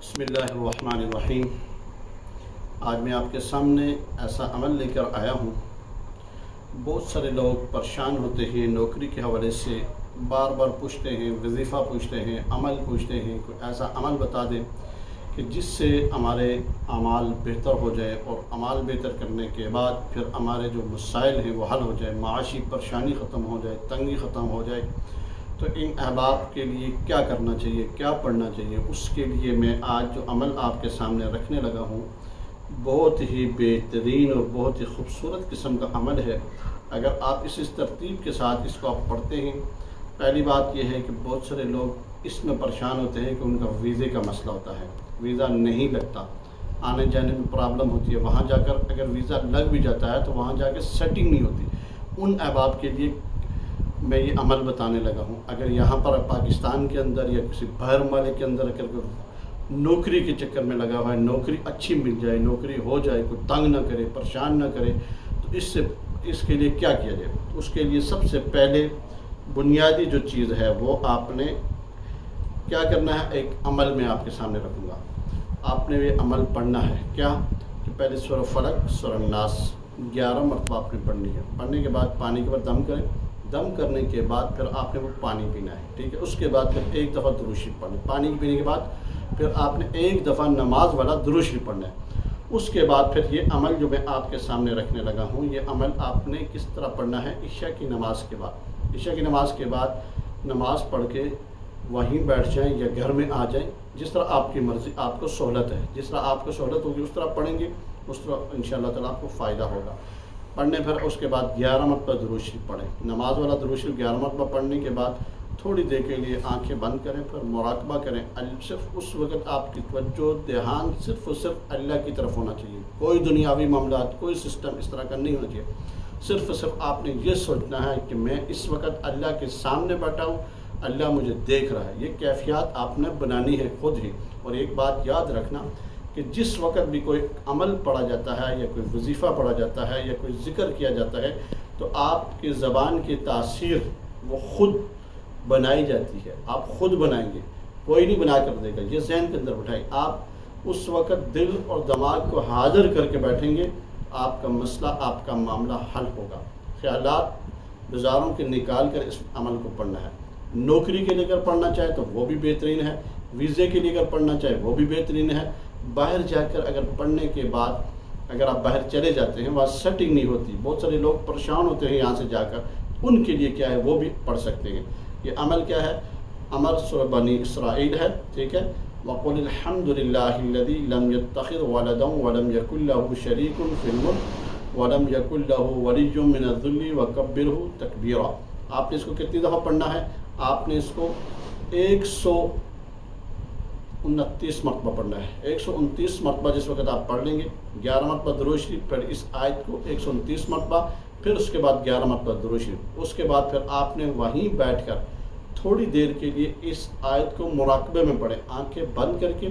बिस्मिल्लाहिर्रहमानिर्रहीम। आज मैं आपके सामने ऐसा अमल लेकर आया हूँ। बहुत सारे लोग परेशान होते हैं नौकरी के हवाले से, बार बार पूछते हैं, वजीफ़ा पूछते हैं, अमल पूछते हैं। कोई ऐसा अमल बता दें कि जिससे हमारे अमाल बेहतर हो जाए और अमाल बेहतर करने के बाद फिर हमारे जो मसाइल हैं वो हल हो जाए, माशी परेशानी ख़त्म हो जाए, तंगी ख़त्म हो जाए। तो इन अहबाब के लिए क्या करना चाहिए, क्या पढ़ना चाहिए, उसके लिए मैं आज जो अमल आपके सामने रखने लगा हूँ, बहुत ही बेहतरीन और बहुत ही खूबसूरत किस्म का अमल है। अगर आप इस तरतीब के साथ इसको आप पढ़ते हैं, पहली बात यह है कि बहुत सारे लोग इसमें परेशान होते हैं कि उनका वीज़े का मसला होता है, वीज़ा नहीं लगता, आने जाने में प्रॉब्लम होती है। वहाँ जाकर अगर वीज़ा लग भी जाता है तो वहाँ जाकर सेटिंग नहीं होती। उन अहबाब के लिए मैं ये अमल बताने लगा हूँ। अगर यहाँ पर पाकिस्तान के अंदर या किसी बाहर माले के अंदर अगर नौकरी के चक्कर में लगा हुआ है, नौकरी अच्छी मिल जाए, नौकरी हो जाए, कोई तंग ना करे, परेशान ना करे, तो इसके लिए क्या किया जाए? उसके लिए सबसे पहले बुनियादी जो चीज़ है वो आपने क्या करना है, एक अमल में आपके सामने रखूँगा। आपने ये अमल पढ़ना है क्या कि पहले सूरह फलक, सूरह नास 11 मरतबा आपने पढ़नी है। पढ़ने के बाद पानी के ऊपर दम करें, दम करने के बाद फिर आपने वो पानी पीना है, ठीक है। उसके बाद फिर एक दफ़ा दुरूद शरीफ पढ़ना है। पानी पीने के बाद फिर आपने एक दफ़ा नमाज वाला दुरूद शरीफ पढ़ना है। उसके बाद फिर ये अमल जो मैं आपके सामने रखने लगा हूँ, ये अमल आपने किस तरह पढ़ना है? इशा की नमाज के बाद। इशा की नमाज के बाद नमाज पढ़ के वहीं बैठ जाएं या घर में आ जाएं, जिस तरह आपकी मर्ज़ी, आपको सहूलत है, जिस तरह आपको सहूलत होगी उस तरह पढ़ेंगे, उस तरह इंशाअल्लाह ताला आपको फ़ायदा होगा। पढ़ने फिर उसके बाद 11 मरतबा दुरूद शरीफ पढ़ें। नमाज वाला दुरूद शरीफ 11 मरतबा पढ़ने के बाद थोड़ी देर के लिए आंखें बंद करें, फिर मुराकबा करें। सिर्फ उस वक्त आपकी तवज्जो, ध्यान सिर्फ और सिर्फ अल्लाह की तरफ होना चाहिए। कोई दुनियावी मामलात, कोई सिस्टम इस तरह का नहीं होना चाहिए। सिर्फ और सिर्फ आपने ये सोचना है कि मैं इस वक्त अल्लाह के सामने बैठा हूँ, अल्लाह मुझे देख रहा है। ये कैफियत आपने बनानी है खुद ही। और एक बात याद रखना कि जिस वक्त भी कोई अमल पढ़ा जाता है या कोई वजीफ़ा पढ़ा जाता है या कोई ज़िक्र किया जाता है, तो आपकी ज़बान की तासीर वो ख़ुद बनाई जाती है। आप ख़ुद बनाएंगे, कोई नहीं बना कर देगा। ये ज़हन के अंदर बिठाएं। आप उस वक्त दिल और दिमाग को हाज़िर करके बैठेंगे, आपका मसला, आपका मामला हल होगा। ख़यालात गुजारों के निकाल कर इस अमल को पढ़ना है। नौकरी के लिए अगर पढ़ना चाहे तो वो भी बेहतरीन है, वीज़े के लिए अगर पढ़ना चाहे वो भी बेहतरीन है। बाहर जाकर अगर पढ़ने के बाद अगर आप बाहर चले जाते हैं, वहाँ सेटिंग नहीं होती, बहुत सारे लोग परेशान होते हैं यहाँ से जाकर, उनके लिए क्या है वो भी पढ़ सकते हैं। ये अमल क्या है? अमर सूरह बनी इसराइल है, ठीक है। वक़ुल अल्हम्दुलिल्लाहिल्लज़ी लम यत्तखिज़ वलदन वलम यकुल लहू शरीकुन फिल मुल्क वलम यकुल लहू वलिय्युम मिनज़-ज़ुल्ली वकब्बिरहु तकबीरा। आपने इसको कितनी दफ़ा पढ़ना है? आपने इसको 129 मरतबा पढ़ना है। 129 मरतबा जिस वक्त आप पढ़ लेंगे, 11 मरतबा दुरूद शरीफ, फिर इस आयत को 129 मरतबा, फिर उसके बाद 11 मरतबा दुरूद शरीफ। उसके बाद फिर आपने वहीं बैठकर थोड़ी देर के लिए इस आयत को मुराकबे में पढ़ें, आंखें बंद करके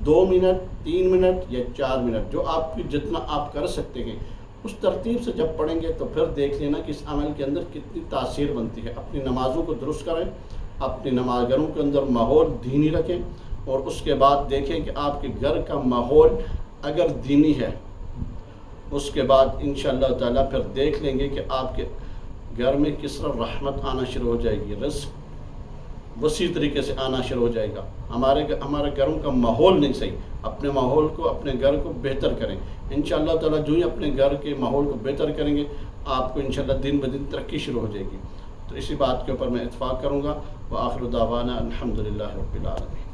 2 मिनट, 3 मिनट या 4 मिनट, जो आपकी जितना आप कर सकते हैं उस तरतीब से जब पढ़ेंगे तो फिर देख लेना कि इस अमल के अंदर कितनी तासीर बनती है। अपनी नमाज़ों को दुरुस्त करें, अपने नमाज घरों के अंदर माहौल दीनी रखें, और उसके बाद देखें कि आपके घर का माहौल अगर दीनी है, उसके बाद इंशाअल्लाह ताला फिर देख लेंगे कि आपके घर में किस तरह रहमत आना शुरू हो जाएगी, रिज़्क़ वसी तरीके से आना शुरू हो जाएगा। हमारे घरों का माहौल नहीं सही, अपने माहौल को, अपने घर को बेहतर करें। इंशाअल्लाह ताला जो ही अपने घर के माहौल को बेहतर करेंगे, आपको इंशाअल्लाह दिन ब दिन तरक्की शुरू हो जाएगी। तो इसी बात के ऊपर मैं इत्फाक़ करूँगा। व आखिर दावाना अल्हम्दुलिल्लाहि रब्बिल आलमीन।